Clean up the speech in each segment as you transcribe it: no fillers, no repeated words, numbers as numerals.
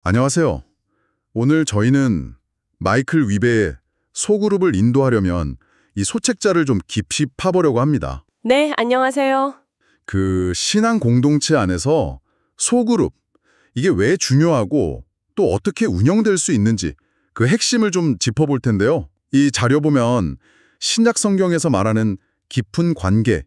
안녕하세요. 오늘 저희는 마이클 위베의 소그룹을 인도하려면 이 소책자를 좀 깊이 파보려고 합니다. 네, 안녕하세요. 그 신앙 공동체 안에서 소그룹, 이게 왜 중요하고 또 어떻게 운영될 수 있는지 그 핵심을 좀 짚어볼 텐데요. 이 자료 보면 신약 성경에서 말하는 깊은 관계,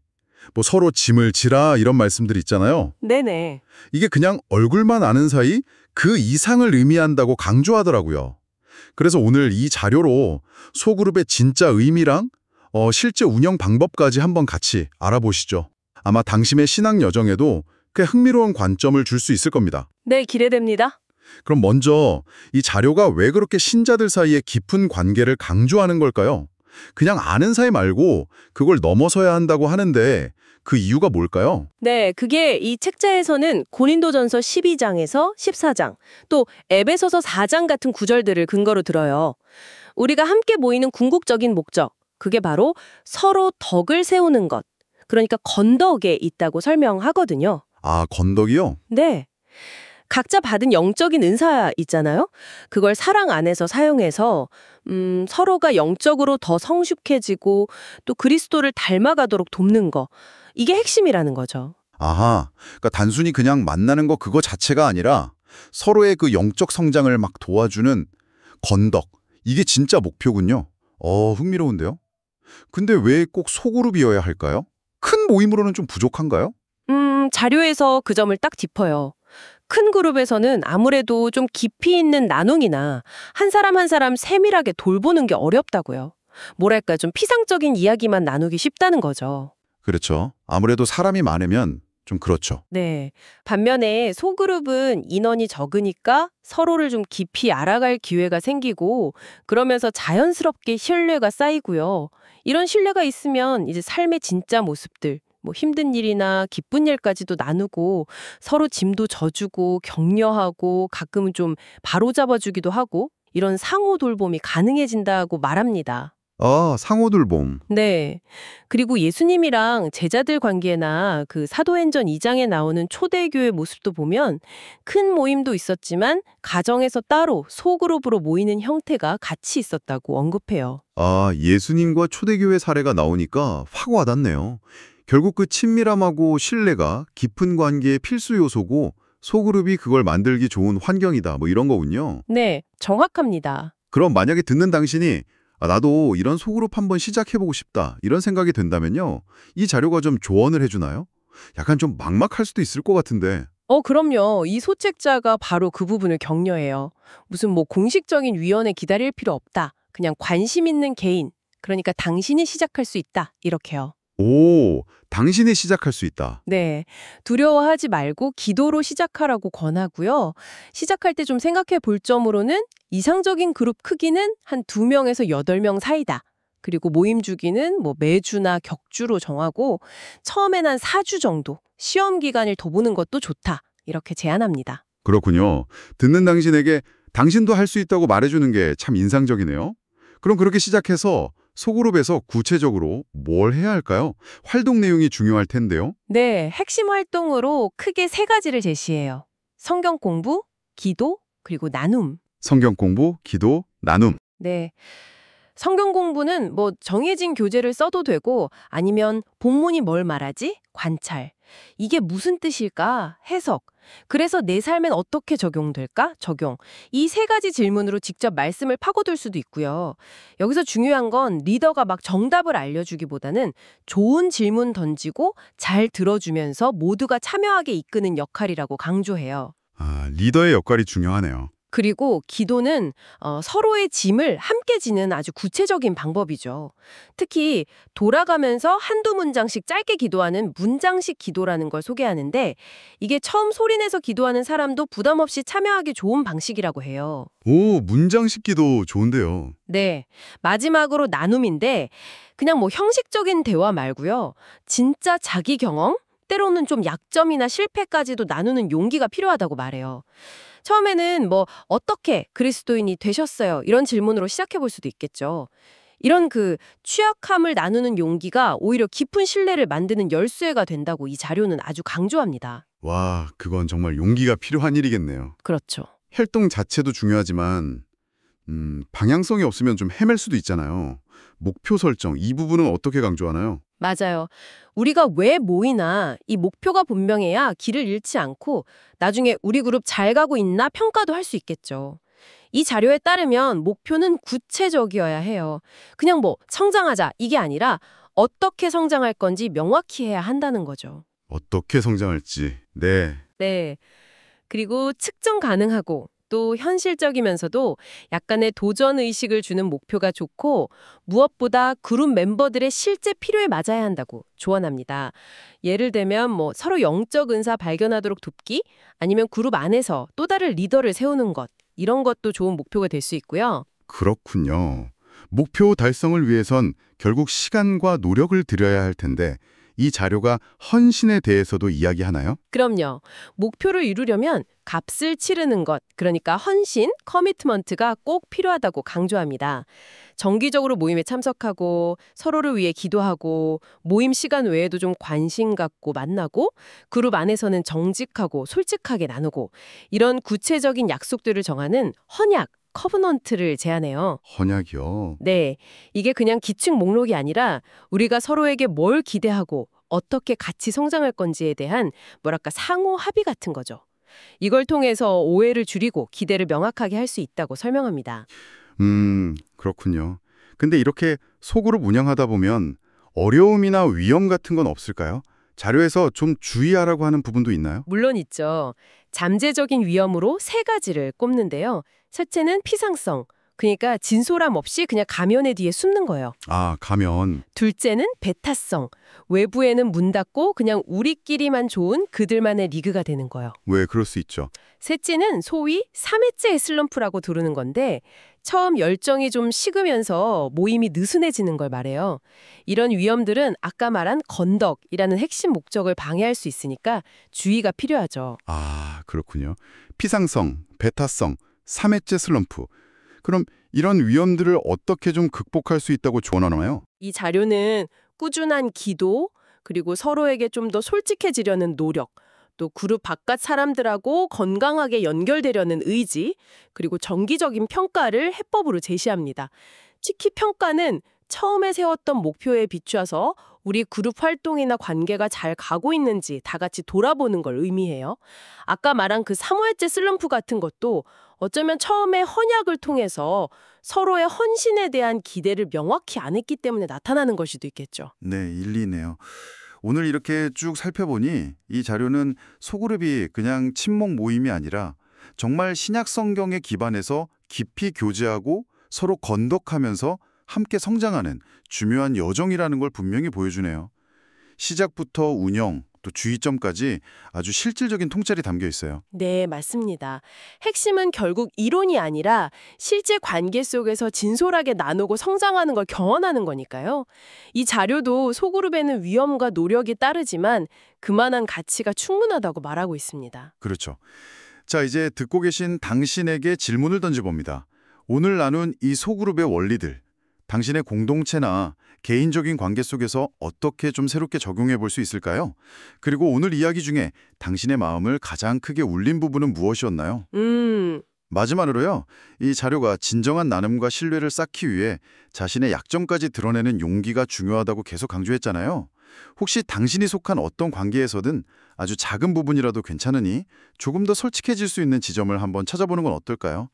뭐 서로 짐을 지라 이런 말씀들 있잖아요. 네네. 이게 그냥 얼굴만 아는 사이 그 이상을 의미한다고 강조하더라고요. 그래서 오늘 이 자료로 소그룹의 진짜 의미랑 실제 운영 방법까지 한번 같이 알아보시죠. 아마 당신의 신앙 여정에도 꽤 흥미로운 관점을 줄 수 있을 겁니다. 네, 기대됩니다. 그럼 먼저 이 자료가 왜 그렇게 신자들 사이에 깊은 관계를 강조하는 걸까요? 그냥 아는 사이 말고 그걸 넘어서야 한다고 하는데 그 이유가 뭘까요? 네, 그게 이 책자에서는 고린도전서 12장에서 14장, 또 에베소서 4장 같은 구절들을 근거로 들어요. 우리가 함께 모이는 궁극적인 목적, 그게 바로 서로 덕을 세우는 것, 그러니까 건덕에 있다고 설명하거든요. 아, 건덕이요? 네. 각자 받은 영적인 은사 있잖아요. 그걸 사랑 안에서 사용해서 서로가 영적으로 더 성숙해지고 또 그리스도를 닮아가도록 돕는 거. 이게 핵심이라는 거죠. 아하, 그러니까 단순히 그냥 만나는 거 그거 자체가 아니라 서로의 그 영적 성장을 막 도와주는 건덕, 이게 진짜 목표군요. 흥미로운데요? 근데 왜 꼭 소그룹이어야 할까요? 큰 모임으로는 좀 부족한가요? 자료에서 그 점을 딱 짚어요. 큰 그룹에서는 아무래도 좀 깊이 있는 나눔이나 한 사람 한 사람 세밀하게 돌보는 게 어렵다고요. 뭐랄까 좀 피상적인 이야기만 나누기 쉽다는 거죠. 그렇죠. 아무래도 사람이 많으면 좀 그렇죠. 네. 반면에 소그룹은 인원이 적으니까 서로를 좀 깊이 알아갈 기회가 생기고 그러면서 자연스럽게 신뢰가 쌓이고요. 이런 신뢰가 있으면 이제 삶의 진짜 모습들, 뭐 힘든 일이나 기쁜 일까지도 나누고 서로 짐도 져주고 격려하고 가끔은 좀 바로잡아주기도 하고 이런 상호 돌봄이 가능해진다고 말합니다. 아, 상호돌봄. 네. 그리고 예수님이랑 제자들 관계나 그 사도행전 2장에 나오는 초대교회 모습도 보면 큰 모임도 있었지만 가정에서 따로 소그룹으로 모이는 형태가 같이 있었다고 언급해요. 아, 예수님과 초대교회 사례가 나오니까 확 와닿네요. 결국 그 친밀함하고 신뢰가 깊은 관계의 필수 요소고 소그룹이 그걸 만들기 좋은 환경이다. 뭐 이런 거군요. 네, 정확합니다. 그럼 만약에 듣는 당신이 나도 이런 소그룹 한번 시작해보고 싶다. 이런 생각이 든다면요. 이 자료가 좀 조언을 해주나요? 약간 좀 막막할 수도 있을 것 같은데. 그럼요. 이 소책자가 바로 그 부분을 격려해요. 무슨 뭐 공식적인 위원회 기다릴 필요 없다. 그냥 관심 있는 개인, 그러니까 당신이 시작할 수 있다. 이렇게요. 오, 당신이 시작할 수 있다. 네. 두려워하지 말고 기도로 시작하라고 권하고요. 시작할 때 좀 생각해 볼 점으로는 이상적인 그룹 크기는 한 2명에서 8명 사이다. 그리고 모임 주기는 뭐 매주나 격주로 정하고 처음엔 한 4주 정도 시험 기간을 둬보는 것도 좋다. 이렇게 제안합니다. 그렇군요. 듣는 당신에게 당신도 할 수 있다고 말해주는 게 참 인상적이네요. 그럼 그렇게 시작해서 소그룹에서 구체적으로 뭘 해야 할까요? 활동 내용이 중요할 텐데요. 네, 핵심 활동으로 크게 3가지를 제시해요. 성경 공부, 기도, 그리고 나눔. 성경 공부, 기도, 나눔. 네. 성경 공부는 뭐 정해진 교재를 써도 되고 아니면 본문이 뭘 말하지? 관찰. 이게 무슨 뜻일까? 해석. 그래서 내 삶엔 어떻게 적용될까? 적용. 이 3가지 질문으로 직접 말씀을 파고들 수도 있고요. 여기서 중요한 건 리더가 막 정답을 알려주기보다는 좋은 질문 던지고 잘 들어주면서 모두가 참여하게 이끄는 역할이라고 강조해요. 아, 리더의 역할이 중요하네요. 그리고 기도는 서로의 짐을 함께 지는 아주 구체적인 방법이죠. 특히 돌아가면서 한두 문장씩 짧게 기도하는 문장식 기도라는 걸 소개하는데 이게 처음 소리내서 기도하는 사람도 부담 없이 참여하기 좋은 방식이라고 해요. 오, 문장식 기도 좋은데요. 네. 마지막으로 나눔인데 그냥 뭐 형식적인 대화 말고요. 진짜 자기 경험, 때로는 좀 약점이나 실패까지도 나누는 용기가 필요하다고 말해요. 처음에는 뭐 어떻게 그리스도인이 되셨어요? 이런 질문으로 시작해 볼 수도 있겠죠. 이런 그 취약함을 나누는 용기가 오히려 깊은 신뢰를 만드는 열쇠가 된다고 이 자료는 아주 강조합니다. 와, 그건 정말 용기가 필요한 일이겠네요. 그렇죠. 활동 자체도 중요하지만 방향성이 없으면 좀 헤맬 수도 있잖아요. 목표 설정, 이 부분은 어떻게 강조하나요? 맞아요. 우리가 왜 모이나 이 목표가 분명해야 길을 잃지 않고 나중에 우리 그룹 잘 가고 있나 평가도 할 수 있겠죠. 이 자료에 따르면 목표는 구체적이어야 해요. 그냥 뭐 성장하자 이게 아니라 어떻게 성장할 건지 명확히 해야 한다는 거죠. 어떻게 성장할지. 네. 네. 그리고 측정 가능하고 또 현실적이면서도 약간의 도전 의식을 주는 목표가 좋고 무엇보다 그룹 멤버들의 실제 필요에 맞아야 한다고 조언합니다. 예를 들면 뭐 서로 영적 은사 발견하도록 돕기 아니면 그룹 안에서 또 다른 리더를 세우는 것 이런 것도 좋은 목표가 될 수 있고요. 그렇군요. 목표 달성을 위해선 결국 시간과 노력을 들여야 할 텐데 이 자료가 헌신에 대해서도 이야기하나요? 그럼요. 목표를 이루려면 값을 치르는 것, 그러니까 헌신, 커미트먼트가 꼭 필요하다고 강조합니다. 정기적으로 모임에 참석하고 서로를 위해 기도하고 모임 시간 외에도 좀 관심 갖고 만나고 그룹 안에서는 정직하고 솔직하게 나누고 이런 구체적인 약속들을 정하는 헌약, 커버넌트를 제안해요. 헌약이요. 네, 이게 그냥 기칙 목록이 아니라 우리가 서로에게 뭘 기대하고 어떻게 같이 성장할 건지에 대한 뭐랄까 상호 합의 같은 거죠. 이걸 통해서 오해를 줄이고 기대를 명확하게 할 수 있다고 설명합니다. 그렇군요. 근데 이렇게 소그룹 운영하다 보면 어려움이나 위험 같은 건 없을까요? 자료에서 좀 주의하라고 하는 부분도 있나요? 물론 있죠. 잠재적인 위험으로 세 가지를 꼽는데요. 첫째는 피상성, 그러니까 진솔함 없이 그냥 가면의 뒤에 숨는 거예요. 아, 가면. 둘째는 배타성, 외부에는 문 닫고 그냥 우리끼리만 좋은 그들만의 리그가 되는 거예요. 왜 그럴 수 있죠. 셋째는 소위 3회째의 슬럼프라고 부르는 건데 처음 열정이 좀 식으면서 모임이 느슨해지는 걸 말해요. 이런 위험들은 아까 말한 건덕이라는 핵심 목적을 방해할 수 있으니까 주의가 필요하죠. 아, 그렇군요. 피상성, 배타성, 3회째 슬럼프. 그럼 이런 위험들을 어떻게 좀 극복할 수 있다고 조언하나요? 이 자료는 꾸준한 기도, 그리고 서로에게 좀 더 솔직해지려는 노력, 또 그룹 바깥 사람들하고 건강하게 연결되려는 의지, 그리고 정기적인 평가를 해법으로 제시합니다. 특히 평가는 처음에 세웠던 목표에 비추어서 우리 그룹 활동이나 관계가 잘 가고 있는지 다 같이 돌아보는 걸 의미해요. 아까 말한 그 3회째 슬럼프 같은 것도 어쩌면 처음에 헌약을 통해서 서로의 헌신에 대한 기대를 명확히 안 했기 때문에 나타나는 걸 수도 있겠죠. 네, 일리네요. 오늘 이렇게 쭉 살펴보니 이 자료는 소그룹이 그냥 친목 모임이 아니라 정말 신약 성경에 기반해서 깊이 교제하고 서로 건덕하면서 함께 성장하는 중요한 여정이라는 걸 분명히 보여주네요. 시작부터 운영, 또 주의점까지 아주 실질적인 통찰이 담겨 있어요. 네, 맞습니다. 핵심은 결국 이론이 아니라 실제 관계 속에서 진솔하게 나누고 성장하는 걸 경험하는 거니까요. 이 자료도 소그룹에는 위험과 노력이 따르지만 그만한 가치가 충분하다고 말하고 있습니다. 그렇죠. 자, 이제 듣고 계신 당신에게 질문을 던져봅니다. 오늘 나눈 이 소그룹의 원리들, 당신의 공동체나 개인적인 관계 속에서 어떻게 좀 새롭게 적용해 볼 수 있을까요? 그리고 오늘 이야기 중에 당신의 마음을 가장 크게 울린 부분은 무엇이었나요? 마지막으로요, 이 자료가 진정한 나눔과 신뢰를 쌓기 위해 자신의 약점까지 드러내는 용기가 중요하다고 계속 강조했잖아요. 혹시 당신이 속한 어떤 관계에서든 아주 작은 부분이라도 괜찮으니 조금 더 솔직해질 수 있는 지점을 한번 찾아보는 건 어떨까요?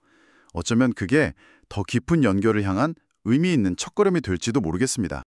어쩌면 그게 더 깊은 연결을 향한 의미 있는 첫걸음이 될지도 모르겠습니다.